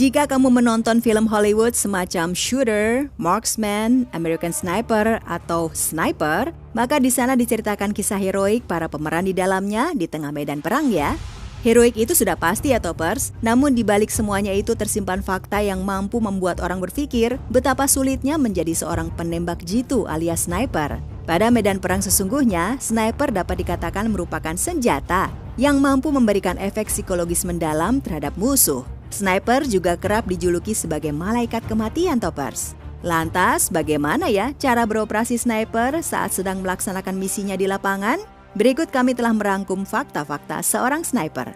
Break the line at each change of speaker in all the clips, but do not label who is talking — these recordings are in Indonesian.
Jika kamu menonton film Hollywood semacam Shooter, Marksman, American Sniper, atau Sniper, maka di sana diceritakan kisah heroik para pemeran di dalamnya di tengah medan perang ya. Heroik itu sudah pasti ya Toppers, namun di balik semuanya itu tersimpan fakta yang mampu membuat orang berpikir betapa sulitnya menjadi seorang penembak jitu alias sniper. Pada medan perang sesungguhnya, sniper dapat dikatakan merupakan senjata yang mampu memberikan efek psikologis mendalam terhadap musuh. Sniper juga kerap dijuluki sebagai malaikat kematian Toppers. Lantas, bagaimana ya cara beroperasi sniper saat sedang melaksanakan misinya di lapangan? Berikut kami telah merangkum fakta-fakta seorang sniper.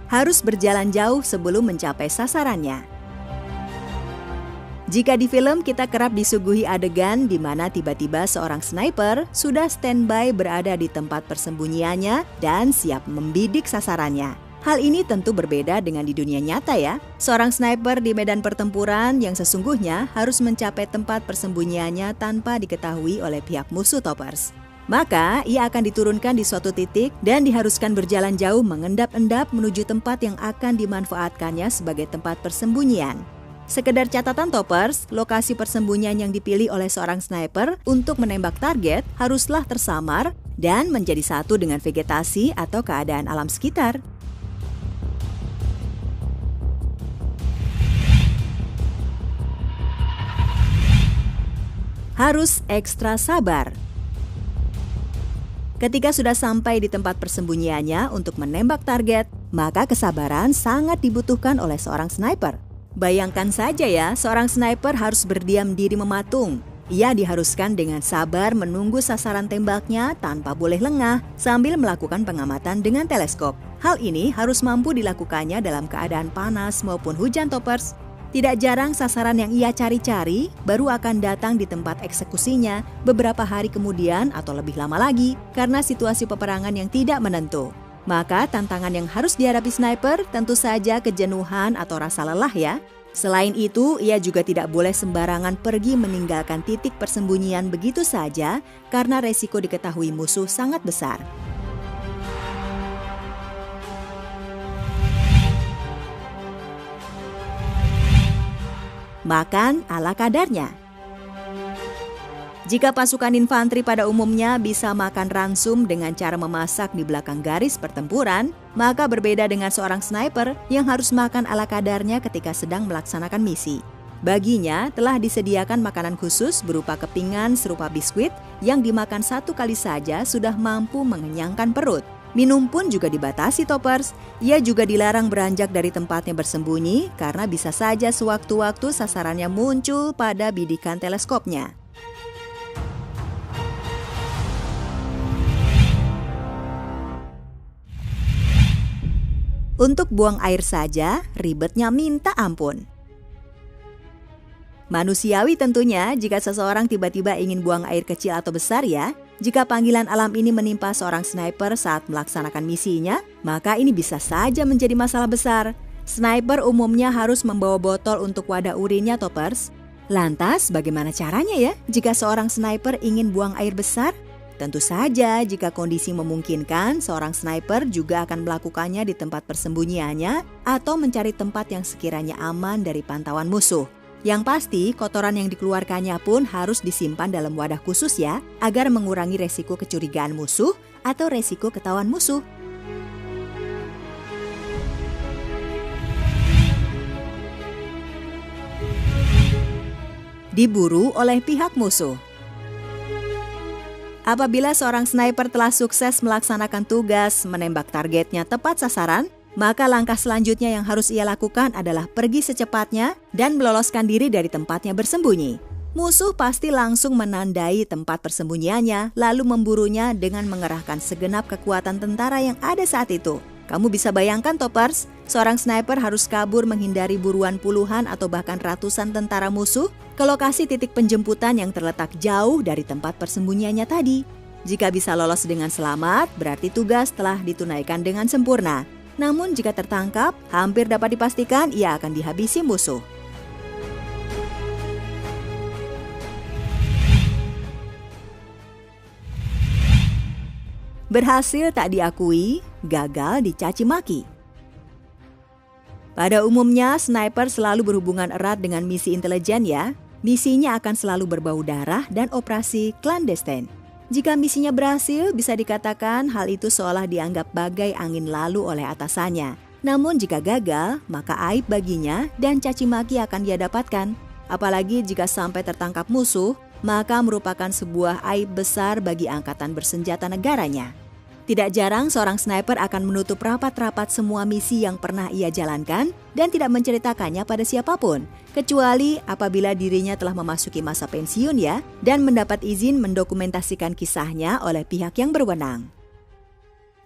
Harus berjalan jauh sebelum mencapai sasarannya. Jika di film kita kerap disuguhi adegan di mana tiba-tiba seorang sniper sudah standby berada di tempat persembunyiannya dan siap membidik sasarannya. Hal ini tentu berbeda dengan di dunia nyata ya. Seorang sniper di medan pertempuran yang sesungguhnya harus mencapai tempat persembunyiannya tanpa diketahui oleh pihak musuh Toppers. Maka ia akan diturunkan di suatu titik dan diharuskan berjalan jauh mengendap-endap menuju tempat yang akan dimanfaatkannya sebagai tempat persembunyian. Sekedar catatan Toppers, lokasi persembunyian yang dipilih oleh seorang sniper untuk menembak target haruslah tersamar dan menjadi satu dengan vegetasi atau keadaan alam sekitar. Harus ekstra sabar. Ketika sudah sampai di tempat persembunyiannya untuk menembak target, maka kesabaran sangat dibutuhkan oleh seorang sniper. Bayangkan saja ya, seorang sniper harus berdiam diri mematung. Ia diharuskan dengan sabar menunggu sasaran tembaknya tanpa boleh lengah sambil melakukan pengamatan dengan teleskop. Hal ini harus mampu dilakukannya dalam keadaan panas maupun hujan Toppers. Tidak jarang sasaran yang ia cari-cari baru akan datang di tempat eksekusinya beberapa hari kemudian atau lebih lama lagi karena situasi peperangan yang tidak menentu. Maka tantangan yang harus dihadapi sniper tentu saja kejenuhan atau rasa lelah ya. Selain itu, ia juga tidak boleh sembarangan pergi meninggalkan titik persembunyian begitu saja karena resiko diketahui musuh sangat besar. Makan ala kadarnya. Jika pasukan infanteri pada umumnya bisa makan ransum dengan cara memasak di belakang garis pertempuran, maka berbeda dengan seorang sniper yang harus makan ala kadarnya ketika sedang melaksanakan misi. Baginya telah disediakan makanan khusus berupa kepingan serupa biskuit yang dimakan satu kali saja sudah mampu mengenyangkan perut. Minum pun juga dibatasi Toppers. Ia juga dilarang beranjak dari tempatnya bersembunyi karena bisa saja sewaktu-waktu sasarannya muncul pada bidikan teleskopnya. Untuk buang air saja, ribetnya minta ampun. Manusiawi tentunya jika seseorang tiba-tiba ingin buang air kecil atau besar ya. Jika panggilan alam ini menimpa seorang sniper saat melaksanakan misinya, maka ini bisa saja menjadi masalah besar. Sniper umumnya harus membawa botol untuk wadah urinnya Toppers. Lantas bagaimana caranya ya jika seorang sniper ingin buang air besar? Tentu saja jika kondisi memungkinkan, seorang sniper juga akan melakukannya di tempat persembunyiannya atau mencari tempat yang sekiranya aman dari pantauan musuh. Yang pasti, kotoran yang dikeluarkannya pun harus disimpan dalam wadah khusus ya, agar mengurangi resiko kecurigaan musuh atau resiko ketahuan musuh. Diburu oleh pihak musuh. Apabila seorang sniper telah sukses melaksanakan tugas menembak targetnya tepat sasaran, maka langkah selanjutnya yang harus ia lakukan adalah pergi secepatnya dan meloloskan diri dari tempatnya bersembunyi. Musuh pasti langsung menandai tempat persembunyiannya lalu memburunya dengan mengerahkan segenap kekuatan tentara yang ada saat itu. Kamu bisa bayangkan Toppers, seorang sniper harus kabur menghindari buruan puluhan atau bahkan ratusan tentara musuh ke lokasi titik penjemputan yang terletak jauh dari tempat persembunyiannya tadi. Jika bisa lolos dengan selamat, berarti tugas telah ditunaikan dengan sempurna. Namun jika tertangkap, hampir dapat dipastikan ia akan dihabisi musuh. Berhasil tak diakui, gagal dicaci maki. Pada umumnya, sniper selalu berhubungan erat dengan misi intelijen ya. Misinya akan selalu berbau darah dan operasi klandestin. Jika misinya berhasil, bisa dikatakan hal itu seolah dianggap bagai angin lalu oleh atasannya. Namun jika gagal, maka aib baginya dan caci maki akan dia dapatkan. Apalagi jika sampai tertangkap musuh, maka merupakan sebuah aib besar bagi angkatan bersenjata negaranya. Tidak jarang seorang sniper akan menutup rapat-rapat semua misi yang pernah ia jalankan dan tidak menceritakannya pada siapapun, kecuali apabila dirinya telah memasuki masa pensiun ya, dan mendapat izin mendokumentasikan kisahnya oleh pihak yang berwenang.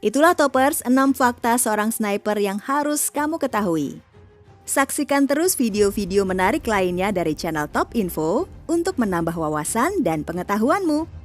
Itulah Toppers 6 fakta seorang sniper yang harus kamu ketahui. Saksikan terus video-video menarik lainnya dari channel Top Info untuk menambah wawasan dan pengetahuanmu.